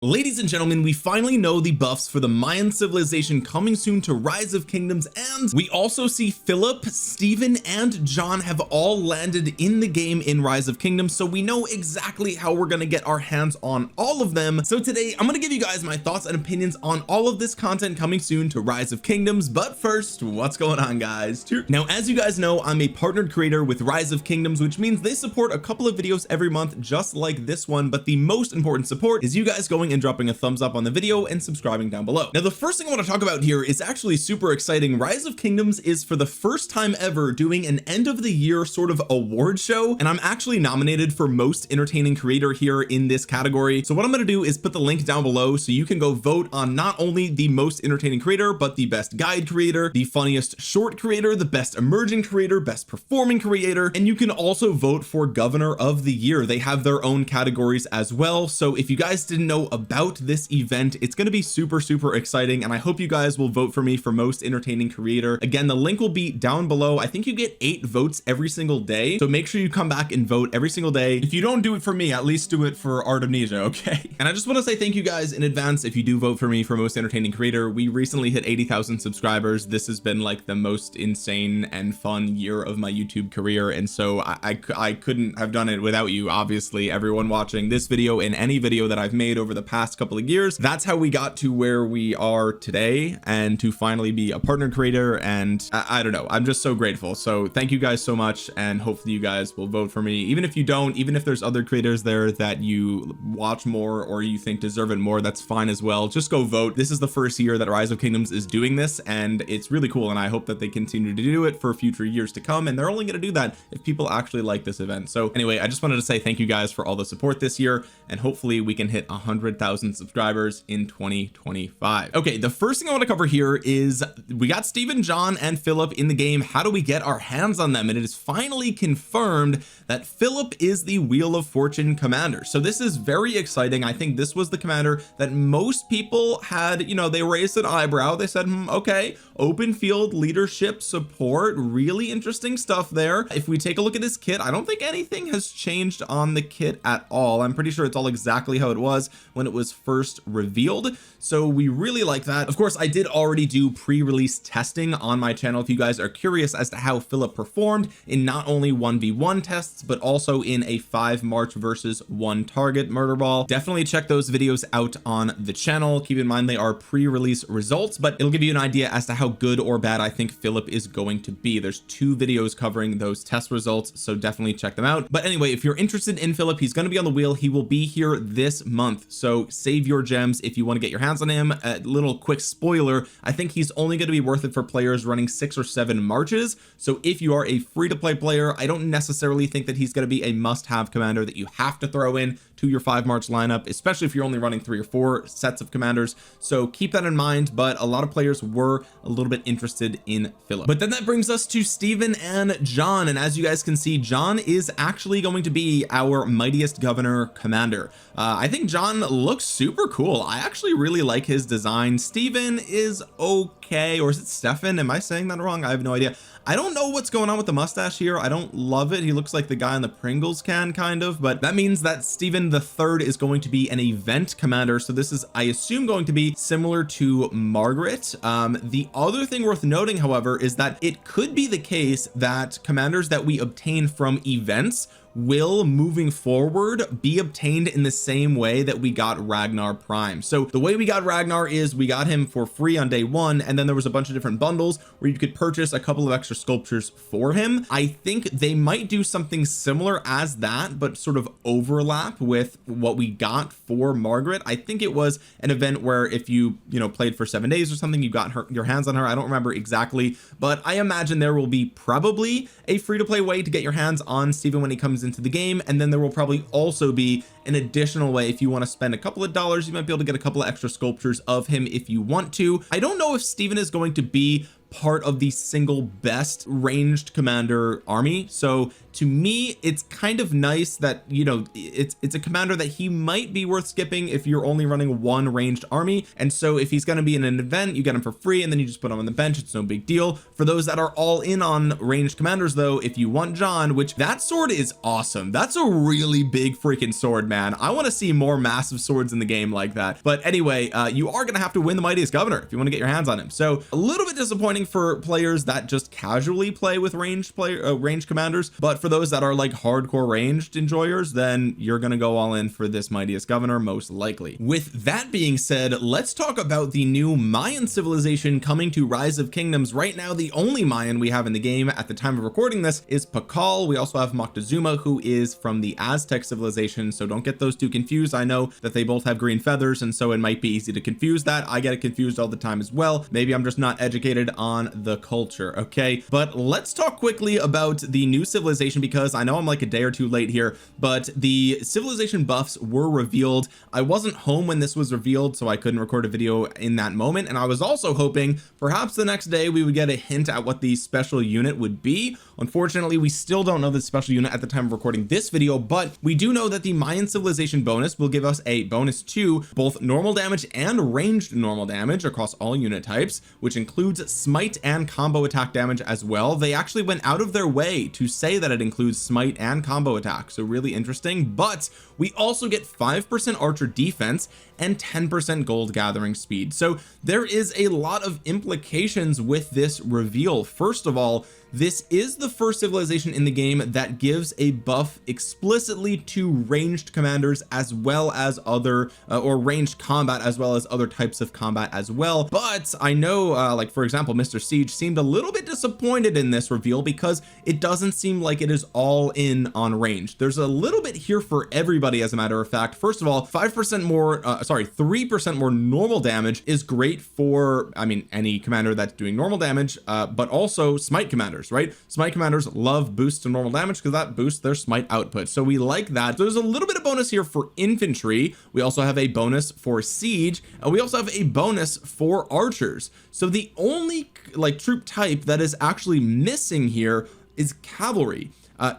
Ladies and gentlemen, we finally know the buffs for the Mayan civilization coming soon to Rise of Kingdoms, and we also see Philip, Stephen, and John have all landed in the game in Rise of Kingdoms, so we know exactly how we're going to get our hands on all of them. So today I'm going to give you guys my thoughts and opinions on all of this content coming soon to Rise of Kingdoms. But first, what's going on, guys? Now, as you guys know, I'm a partnered creator with Rise of Kingdoms, which means they support a couple of videos every month just like this one, but the most important support is you guys going and dropping a thumbs up on the video and subscribing down below. Now, the first thing I want to talk about here is actually super exciting. Rise of Kingdoms is for the first time ever doing an end of the year sort of award show, and I'm actually nominated for most entertaining creator here in this category. So what I'm going to do is put the link down below so you can go vote on not only the most entertaining creator, but the best guide creator, the funniest short creator, the best emerging creator, best performing creator, and you can also vote for governor of the year. They have their own categories as well. So if you guys didn't know about this event, it's going to be super exciting, and I hope you guys will vote for me for most entertaining creator. Again, the link will be down below. I think you get 8 votes every single day, so make sure you come back and vote every single day. If you don't do it for me, at least do it for Artemisia, okay? And I just want to say thank you guys in advance if you do vote for me for most entertaining creator. We recently hit 80,000 subscribers. This has been like the most insane and fun year of my YouTube career, and so I couldn't have done it without you. Obviously, everyone watching this video and any video that I've made over the past couple of years, that's how we got to where we are today, and to finally be a partner creator. And I don't know, I'm just so grateful. So thank you guys so much, and hopefully you guys will vote for me. Even if you don't, even if there's other creators there that you watch more or you think deserve it more, that's fine as well. Just go vote. This is the first year that Rise of Kingdoms is doing this, and it's really cool, and I hope that they continue to do it for future years to come, and they're only going to do that if people actually like this event. So anyway, I just wanted to say thank you guys for all the support this year, and hopefully we can hit 100,000 subscribers in 2025. Okay, the first thing I want to cover here is we got Stephen, John, and Philip in the game. How do we get our hands on them? And it is finally confirmed that Philip is the Wheel of Fortune commander. So this is very exciting. I think this was the commander that most people had, you know, they raised an eyebrow. They said, okay, open field leadership support, really interesting stuff there. If we take a look at his kit, I don't think anything has changed on the kit at all. I'm pretty sure it's all exactly how it was when it was first revealed, so we really like that. Of course, I did already do pre-release testing on my channel if you guys are curious as to how Philip performed in not only 1v1 tests but also in a 5 March versus 1 target murder ball. Definitely check those videos out on the channel. Keep in mind they are pre-release results, but it'll give you an idea as to how good or bad I think Philip is going to be. There's 2 videos covering those test results, so definitely check them out. But anyway, if you're interested in Philip, he's going to be on the wheel. He will be here this month, so save your gems if you want to get your hands on him. A little quick spoiler, I think he's only going to be worth it for players running 6 or 7 marches. So if you are a free-to-play player, I don't necessarily think that he's going to be a must-have commander that you have to throw in to your 5 March lineup, especially if you're only running 3 or 4 sets of commanders. So keep that in mind. But a lot of players were a little bit interested in Philip. But then that brings us to Stephen and John, and as you guys can see, John is actually going to be our mightiest governor commander. I think John looks super cool. I actually really like his design. Stephen is okay, or is it Stefan? Am I saying that wrong? I have no idea. I don't know what's going on with the mustache here. I don't love it. He looks like the guy in the Pringles can kind of, but that means that Stephen the third is going to be an event commander. So this is, I assume, going to be similar to Margaret. The other thing worth noting, however, is that it could be the case that commanders that we obtain from events will moving forward be obtained in the same way that we got Ragnar Prime. So the way we got Ragnar is we got him for free on day 1, and then there was a bunch of different bundles where you could purchase a couple of extra sculptures for him. I think they might do something similar as that, but sort of overlap with what we got for Margaret. I think it was an event where if you played for 7 days or something, you got your hands on her. I don't remember exactly, but I imagine there will be probably a free-to-play way to get your hands on Stephen when he comes into the game, and then there will probably also be an additional way. If you want to spend a couple of dollars, you might be able to get a couple of extra sculptures of him if you want to. I don't know if Stephen is going to be part of the single best ranged commander army, so to me it's kind of nice that, you know, it's a commander that he might be worth skipping if you're only running one ranged army. And so if he's going to be in an event, you get him for free and then you just put him on the bench. It's no big deal. For those that are all in on ranged commanders though, if you want John, which that sword is awesome, that's a really big freaking sword, man. I want to see more massive swords in the game like that. But anyway, you are going to have to win the mightiest governor if you want to get your hands on him. So a little bit disappointing for players that just casually play with ranged commanders, but for those that are like hardcore ranged enjoyers, then you're going to go all in for this mightiest governor most likely. With that being said, let's talk about the new Mayan civilization coming to Rise of Kingdoms. Right now the only Mayan we have in the game at the time of recording this is Pakal. We also have Moctezuma, who is from the Aztec civilization, so don't get those two confused. I know that they both have green feathers, and so it might be easy to confuse that. I get it confused all the time as well. Maybe I'm just not educated on the culture. Okay, but let's talk quickly about the new civilization, because I know I'm like a day or two late here, but the civilization buffs were revealed. I wasn't home when this was revealed, so I couldn't record a video in that moment, and I was also hoping perhaps the next day we would get a hint at what the special unit would be. Unfortunately, we still don't know the special unit at the time of recording this video, but we do know that the Mayan civilization bonus will give us a bonus to both normal damage and ranged normal damage across all unit types, which includes smite and combo attack damage as well. They actually went out of their way to say that it includes smite and combo attack, so really interesting. But we also get 5% archer defense and 10% gold gathering speed. So there is a lot of implications with this reveal. First of all, this is the first civilization in the game that gives a buff explicitly to ranged commanders as well as other or ranged combat as well as other types of combat as well. But I know like for example Mr. Siege seemed a little bit disappointed in this reveal because it doesn't seem like it is all in on range. There's a little bit here for everybody, as a matter of fact. First of all, 5% more 3% more normal damage is great for, I mean, any commander that's doing normal damage, but also smite commanders, right? Smite commanders love boosts to normal damage because that boosts their smite output, so we like that. There's a little bit of bonus here for infantry. We also have a bonus for siege, and we also have a bonus for archers. So the only like troop type that is actually missing here is cavalry.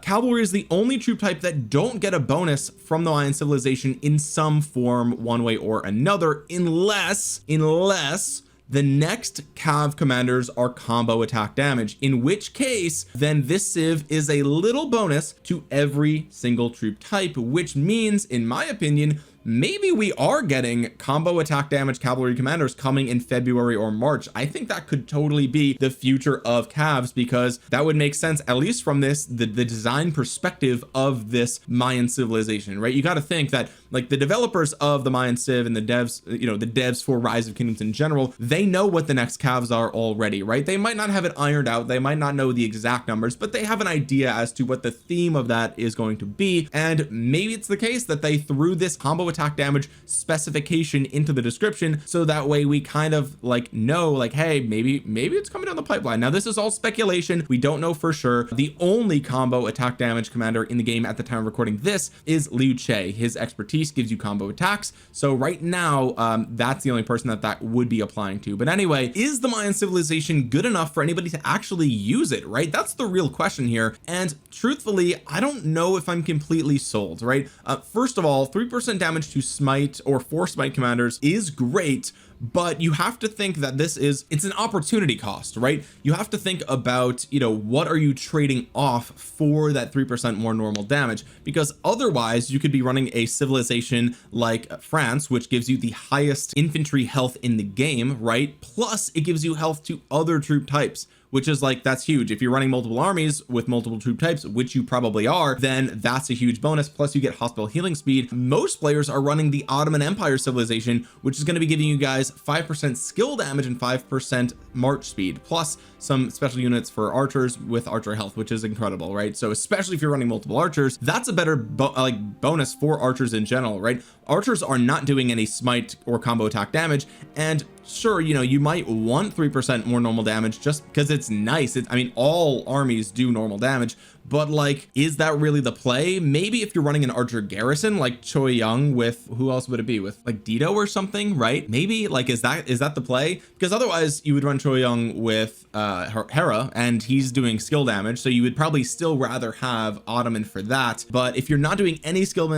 Cavalry is the only troop type that don't get a bonus from the Mayan civilization in some form, one way or another, unless the next cav commanders are combo attack damage, in which case then this civ is a little bonus to every single troop type, which means, in my opinion, maybe we are getting combo attack damage cavalry commanders coming in February or March. I think that could totally be the future of calves, because that would make sense, at least from this the design perspective of this Mayan civilization, right? You got to think that like the developers of the Mayan civ and the devs, you know, the devs for Rise of Kingdoms in general, they know what the next calves are already, right? They might not have it ironed out, they might not know the exact numbers, but they have an idea as to what the theme of that is going to be. And maybe it's the case that they threw this combo attack damage specification into the description, so that way we kind of like know, like, hey, maybe it's coming down the pipeline. Now this is all speculation, we don't know for sure. The only combo attack damage commander in the game at the time of recording this is Liu Che. His expertise gives you combo attacks, so right now that's the only person that would be applying to. But anyway, is the Mayan civilization good enough for anybody to actually use it, right? That's the real question here, and truthfully I don't know if I'm completely sold, right? First of all, 3% damage to smite or for smite commanders is great, but you have to think that it's an opportunity cost, right? You have to think about, you know, what are you trading off for that 3% more normal damage, because otherwise you could be running a civilization like France, which gives you the highest infantry health in the game, right? Plus it gives you health to other troop types, which is like, that's huge. If you're running multiple armies with multiple troop types, which you probably are, then that's a huge bonus. Plus you get hospital healing speed. Most players are running the Ottoman Empire civilization, which is going to be giving you guys 5% skill damage and 5% march speed, plus some special units for archers with archer health, which is incredible, right? So especially if you're running multiple archers, that's a better bonus for archers in general, right? Archers are not doing any smite or combo attack damage, and sure, you know, you might want 3% more normal damage just because it's nice. I mean, all armies do normal damage, but like, is that really the play? Maybe if you're running an archer garrison like Choi Young with, who else would it be, with like Dido or something, right? Maybe like, is that the play? Because otherwise you would run Choi Young with Hera, and he's doing skill damage, so you would probably still rather have Ottoman for that. But if you're not doing any skill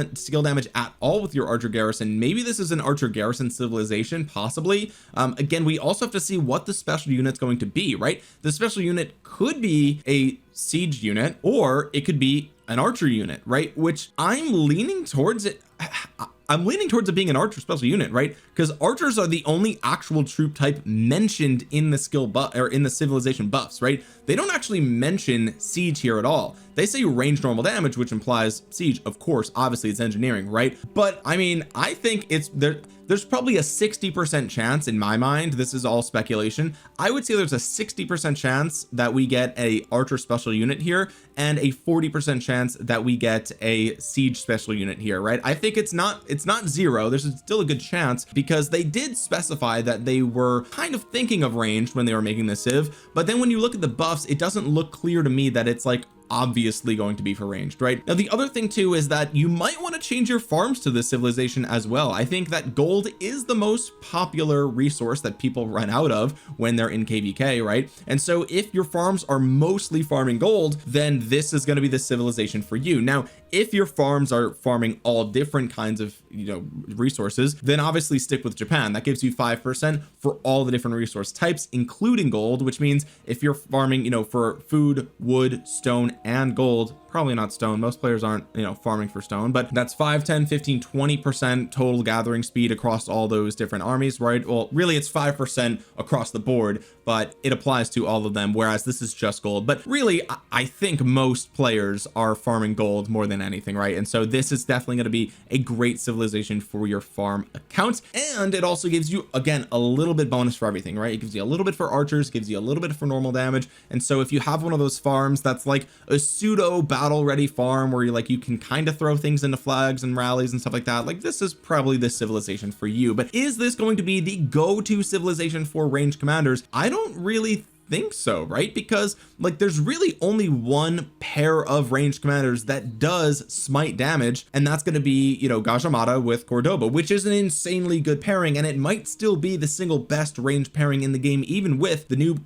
damage at all with your archer garrison, maybe this is an archer garrison civilization, possibly. Again, we also have to see what the special unit's going to be, right? The special unit could be a siege unit, or it could be an archer unit, right? Which I'm leaning towards it. I'm leaning towards it being an archer special unit, right? Because archers are the only actual troop type mentioned in the skill buff, or in the civilization buffs, right? They don't actually mention siege here at all. They say range normal damage, which implies siege. Of course, obviously it's engineering, right? But I mean, I think it's there's probably a 60% chance in my mind, this is all speculation, I would say there's a 60% chance that we get a archer special unit here, and a 40% chance that we get a siege special unit here, right? I think it's not zero, there's still a good chance, because they did specify that they were kind of thinking of ranged when they were making this civ, but then when you look at the buffs, it doesn't look clear to me that it's like obviously going to be for ranged, right? Now the other thing too is that you might want to change your farms to this civilization as well. I think that gold is the most popular resource that people run out of when they're in KVK, right? And so if your farms are mostly farming gold, then this is going to be the civilization for you. Now if your farms are farming all different kinds of, you know, resources, then obviously stick with Japan. That gives you 5% for all the different resource types, including gold, which means if you're farming, you know, for food, wood, stone, and gold, probably not stone, most players aren't, you know, farming for stone, but that's 5, 10, 15, 20% total gathering speed across all those different armies, right? Well, really it's 5% across the board, but it applies to all of them, whereas this is just gold. But really, I think most players are farming gold more than anything, right? And so this is definitely going to be a great civilization for your farm account, and it also gives you, again, a little bit bonus for everything, right? It gives you a little bit for archers, gives you a little bit for normal damage, and so if you have one of those farms that's like a pseudo battle ready farm where you can kind of throw things into flags and rallies and stuff like that, like this is probably the civilization for you. But is this going to be the go-to civilization for ranged commanders? I don't really think so, right? Because like there's really only one pair of ranged commanders that does smite damage, and that's going to be, you know, Gajamada with Cordoba, which is an insanely good pairing, and it might still be the single best ranged pairing in the game, even with the new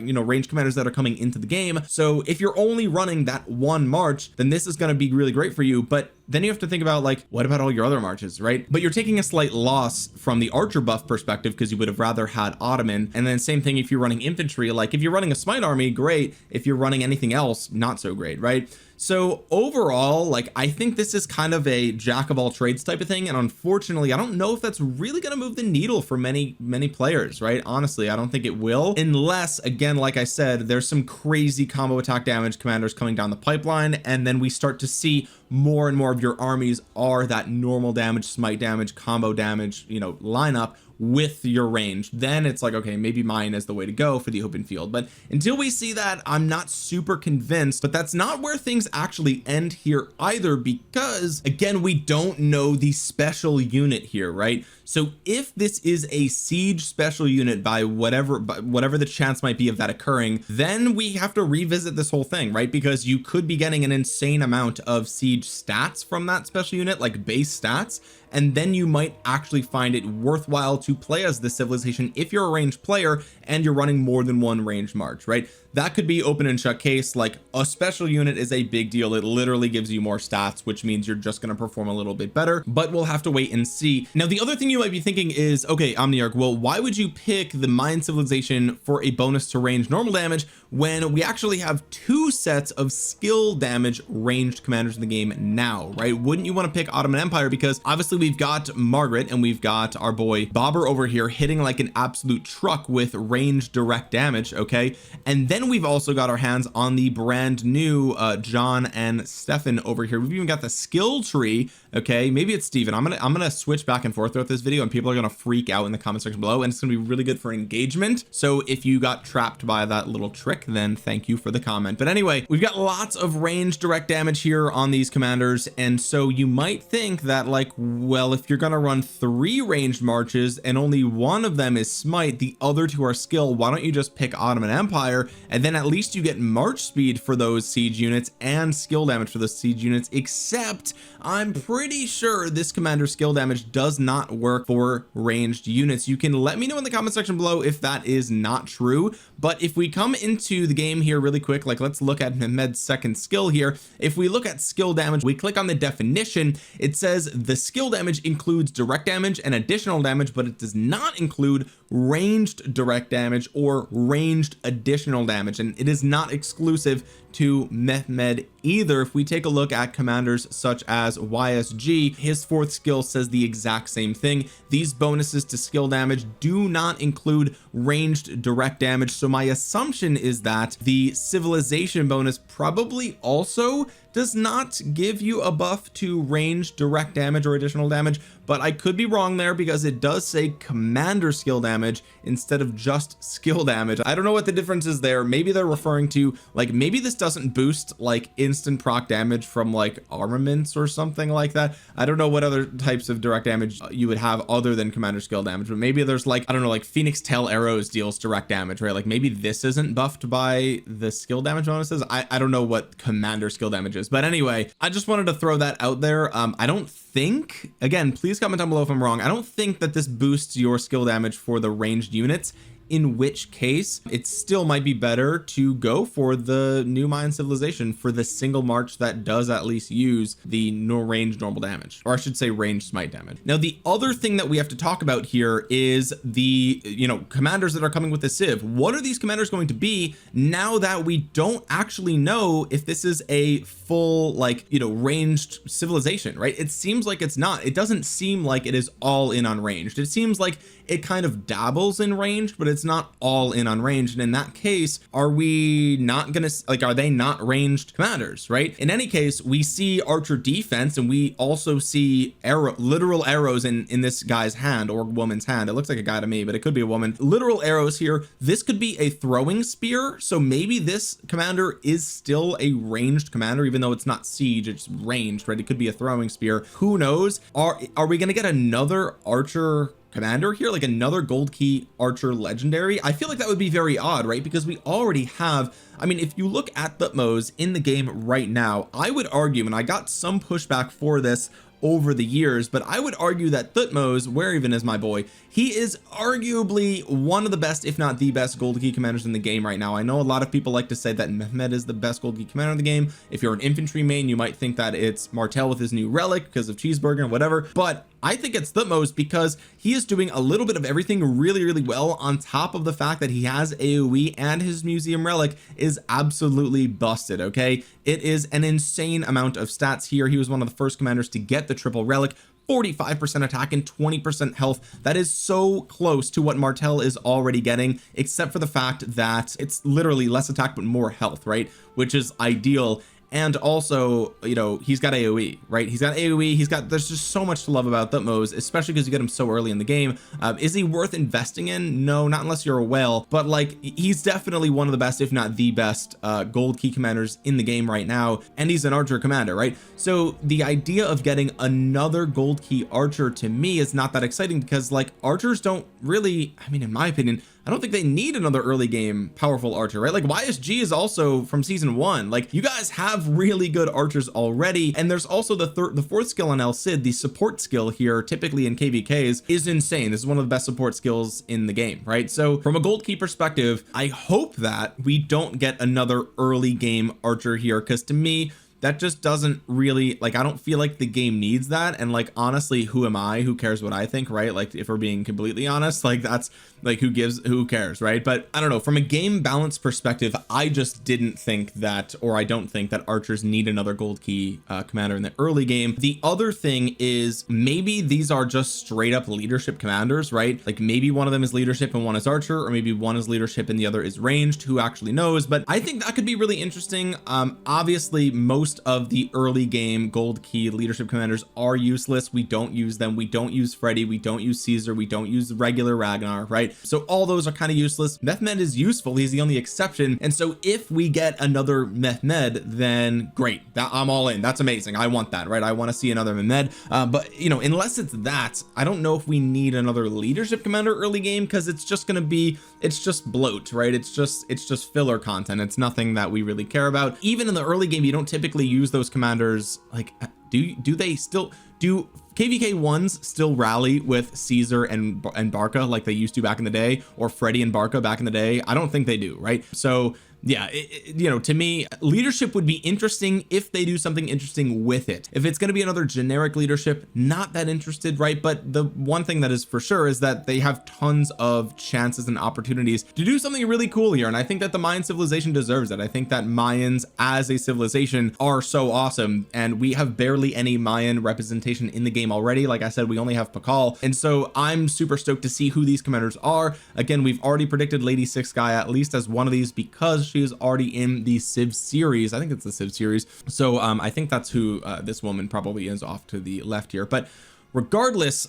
you know, ranged commanders that are coming into the game. So if you're only running that one march, then this is going to be really great for you. But then you have to think about like, what about all your other marches, right? But you're taking a slight loss from the archer buff perspective, because you would have rather had Ottoman. And then same thing if you're running infantry, like if you're running a smite army, great. If you're running anything else, not so great, right? So overall, like I think this is kind of a jack of all trades type of thing, and unfortunately I don't know if that's really going to move the needle for many players, right? Honestly, I don't think it will, unless, again, like I said, there's some crazy combo attack damage commanders coming down the pipeline, and then we start to see more and more of your armies are that normal damage, smite damage, combo damage, you know, lineup with your range. Then it's like, okay, maybe Mayan is the way to go for the open field. But until we see that, I'm not super convinced. But that's not where things actually end here either, because again, we don't know the special unit here, right? So if this is a siege special unit by whatever the chance might be of that occurring, then we have to revisit this whole thing, right? Because you could be getting an insane amount of siege stats from that special unit, like base stats, and then you might actually find it worthwhile to play as this civilization if you're a ranged player and you're running more than one ranged march, right? That could be open and shut case. Like a special unit is a big deal. It literally gives you more stats, which means you're just going to perform a little bit better, but we'll have to wait and see. Now the other thing you might be thinking is, okay, Omniarch, well, why would you pick the Mayan civilization for a bonus to range normal damage when we actually have two sets of skill damage ranged commanders in the game now, right? Wouldn't you want to pick Ottoman Empire? Because obviously we've got Margaret and we've got our boy Bobber over here hitting like an absolute truck with range direct damage, okay? And then we've also got our hands on the brand new John and Stefan over here. We've even got the skill tree, okay? Maybe it's Steven. I'm gonna switch back and forth throughout this video, and people are gonna freak out in the comment section below, and it's gonna be really good for engagement. So if you got trapped by that little trick, Eric, then thank you for the comment. But anyway, we've got lots of ranged direct damage here on these commanders, and so you might think that, like, well, if you're gonna run 3 ranged marches and only one of them is smite, the other 2 are skill, why don't you just pick Ottoman Empire, and then at least you get march speed for those siege units and skill damage for the siege units. Except I'm pretty sure this commander skill damage does not work for ranged units. You can let me know in the comment section below if that is not true. But if we come into the game here really quick, like, let's look at Mehmed's second skill here. If we look at skill damage, we click on the definition, it says the skill damage includes direct damage and additional damage, but it does not include ranged direct damage or ranged additional damage, and it is not exclusive to Mehmed either. If we take a look at commanders such as YSG, his 4th skill says the exact same thing. These bonuses to skill damage do not include ranged direct damage, so my assumption is that the civilization bonus probably also does not give you a buff to ranged direct damage or additional damage, but I could be wrong there because it does say commander skill damage instead of just skill damage. I don't know what the difference is there. Maybe they're referring to, like, maybe this doesn't boost like instant proc damage from like armaments or something like that. I don't know what other types of direct damage you would have other than commander skill damage, but maybe there's, like, I don't know, like Phoenix Tail arrows deals direct damage, right? Like maybe this isn't buffed by the skill damage bonuses. I don't know what commander skill damage is, but anyway, I just wanted to throw that out there. I don't think, again, please comment down below if I'm wrong, I don't think that this boosts your skill damage for the ranged units, in which case it still might be better to go for the new Mayan civilization for the single march that does at least use the no range normal damage, or I should say range smite damage. Now the other thing that we have to talk about here is the, you know, commanders that are coming with the civ. What are these commanders going to be now that we don't actually know if this is a full, like, you know, ranged civilization, right? It seems like it's not. It doesn't seem like it is all in on ranged. It seems like it kind of dabbles in ranged, but it's not all in on ranged. And in that case, are we not gonna, like, are they not ranged commanders, right? In any case, we see archer defense, and we also see literal arrows in this guy's hand or woman's hand. It looks like a guy to me, but it could be a woman. Literal arrows here. This could be a throwing spear, so maybe this commander is still a ranged commander, even though it's not siege, it's ranged, right? It could be a throwing spear. Who knows? Are we gonna get another archer commander here, like another gold key archer legendary? I feel like that would be very odd, right? Because we already have, I mean, if you look at Thutmose in the game right now, I would argue, and I got some pushback for this over the years, but I would argue that Thutmose, where even is my boy, he is arguably one of the best, if not the best, gold key commanders in the game right now. I know a lot of people like to say that Mehmed is the best gold key commander in the game. If you're an infantry main, you might think that it's Martel with his new relic because of Cheeseburger and whatever, but I think it's Thutmose because he is doing a little bit of everything really, really well, on top of the fact that he has AoE and his museum relic is absolutely busted. Okay, it is an insane amount of stats here. He was one of the first commanders to get the triple relic, 45% attack and 20% health. That is so close to what Martel is already getting, except for the fact that it's literally less attack but more health, right? Which is ideal. And also, you know, he's got AoE, right? He's got AoE, there's just so much to love about Thutmose, especially because you get him so early in the game. Is he worth investing in? No, not unless you're a whale, but like, he's definitely one of the best, if not the best, gold key commanders in the game right now, and he's an archer commander, right? So the idea of getting another gold key archer to me is not that exciting, because like, archers don't really, I mean, in my opinion, I don't think they need another early game powerful archer, right? Like YSG is also from season 1. Like, you guys have really good archers already, and there's also the 4th skill on El Cid, the support skill here, typically in KVKs, is insane. This is one of the best support skills in the game, right? So from a gold key perspective, I hope that we don't get another early game archer here, because to me, that just doesn't really, like, I don't feel like the game needs that. And like, honestly, who am I? Who cares what I think, right? Like, if we're being completely honest, like, that's like, who cares, right? But I don't know, from a game balance perspective, I just didn't think that, or I don't think that archers need another gold key commander in the early game. The other thing is, maybe these are just straight up leadership commanders, right? Like, maybe one of them is leadership and one is archer, or maybe one is leadership and the other is ranged. Who actually knows? But I think that could be really interesting. Obviously, most most of the early game gold key leadership commanders are useless. We don't use them. We don't use Freddy, we don't use Caesar, we don't use regular Ragnar, right? So all those are kind of useless. Mehmed is useful, he's the only exception. And so if we get another Mehmed, then great, I'm all in. That's amazing. I want that, right? I want to see another Mehmed. But you know, unless it's that, I don't know if we need another leadership commander early game, because it's just going to be, it's just bloat, right? It's just filler content. It's nothing that we really care about. Even in the early game, you don't typically use those commanders. Like, do they still, do KVK ones still rally with Caesar and Barca like they used to back in the day, or Freddy and Barca back in the day? I don't think they do, right? So yeah, you know, to me, leadership would be interesting if they do something interesting with it. If it's going to be another generic leadership, not that interested, right? But the one thing that is for sure is that they have tons of chances and opportunities to do something really cool here, and I think that the Mayan civilization deserves it. I think that Mayans as a civilization are so awesome, and we have barely any Mayan representation in the game already. Like I said, we only have Pakal, and so I'm super stoked to see who these commanders are. Again, we've already predicted Lady Six Guy at least as one of these, because she is already in the Civ series. I think it's the Civ series. So I think that's who this woman probably is off to the left here. But regardless,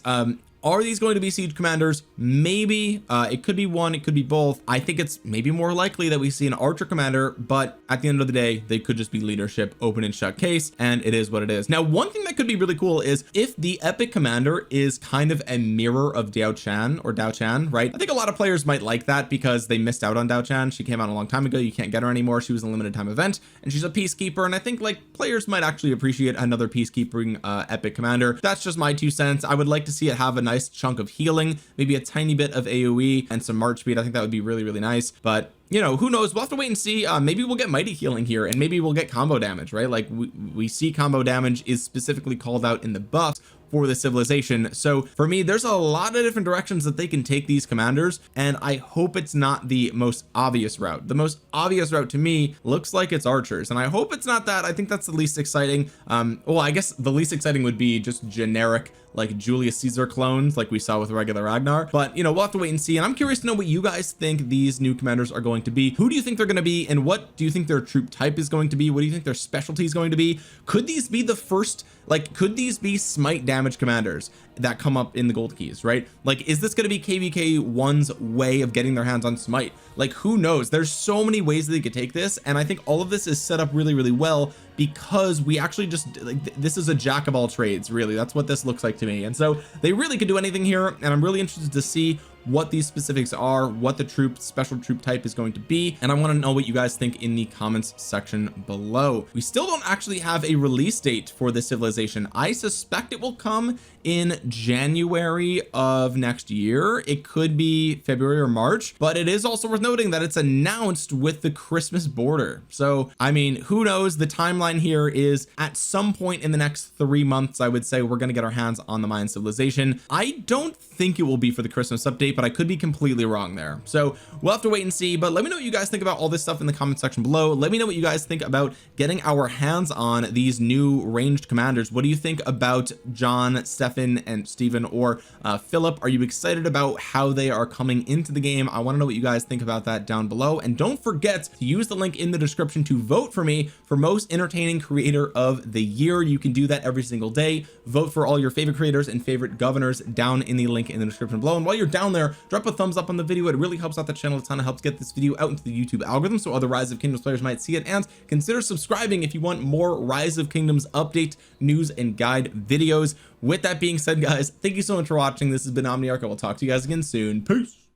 are these going to be siege commanders? Maybe. It could be one, it could be both. I think it's maybe more likely that we see an archer commander, but at the end of the day, they could just be leadership, open and shut case, and it is what it is. Now, one thing that could be really cool is if the epic commander is kind of a mirror of Dao Chan or Dao Chan, right? I think a lot of players might like that because they missed out on Dao Chan. She came out a long time ago. You can't get her anymore. She was a limited time event, and she's a peacekeeper, and I think like players might actually appreciate another peacekeeping epic commander. That's just my 2 cents. I would like to see it have a nice chunk of healing, maybe a tiny bit of AoE and some march speed. I think that would be really, really nice. But you know, who knows? We'll have to wait and see. Maybe we'll get mighty healing here, and maybe we'll get combo damage, right? Like we see combo damage is specifically called out in the buffs for the civilization. So for me, there's a lot of different directions that they can take these commanders, and I hope it's not the most obvious route. The most obvious route to me looks like it's archers, and I hope it's not that. I think that's the least exciting. Well, I guess the least exciting would be just generic like Julius Caesar clones like we saw with regular Ragnar. But you know, we'll have to wait and see, and I'm curious to know what you guys think these new commanders are going to be. Who do you think they're going to be, and what do you think their troop type is going to be? What do you think their specialty is going to be? Could these be the first, like, could these be smite damage commanders that come up in the gold keys, right? Like, is this going to be KVK 1's way of getting their hands on smite? Like, who knows? There's so many ways that they could take this, and I think all of this is set up really, really well, because we actually just like this is a jack of all trades, really. That's what this looks like to me. And so they really could do anything here, and I'm really interested to see what these specifics are, what the special troop type is going to be, and I want to know what you guys think in the comments section below. We still don't actually have a release date for this civilization. I suspect it will come in January of next year. It could be February or March, but it is also worth noting that it's announced with the Christmas border. So I mean, who knows? The timeline here is at some point in the next 3 months, I would say we're going to get our hands on the Mayan civilization. I don't think it will be for the Christmas update, but I could be completely wrong there. So we'll have to wait and see. But let me know what you guys think about all this stuff in the comment section below. Let me know what you guys think about getting our hands on these new ranged commanders. What do you think about John, Stefan, and Stephen, or Philip? Are you excited about how they are coming into the game? I want to know what you guys think about that down below, and don't forget to use the link in the description to vote for me for most entertaining creator of the year. You can do that every single day. Vote for all your favorite creators and favorite governors down in the link in the description below, and while you're down there, drop a thumbs up on the video. It really helps out the channel a ton. It helps get this video out into the YouTube algorithm so other Rise of Kingdoms players might see it, and consider subscribing if you want more Rise of Kingdoms update, news, and guide videos. With that being said, guys, thank you so much for watching. This has been Omniarch. I will talk to you guys again soon. Peace.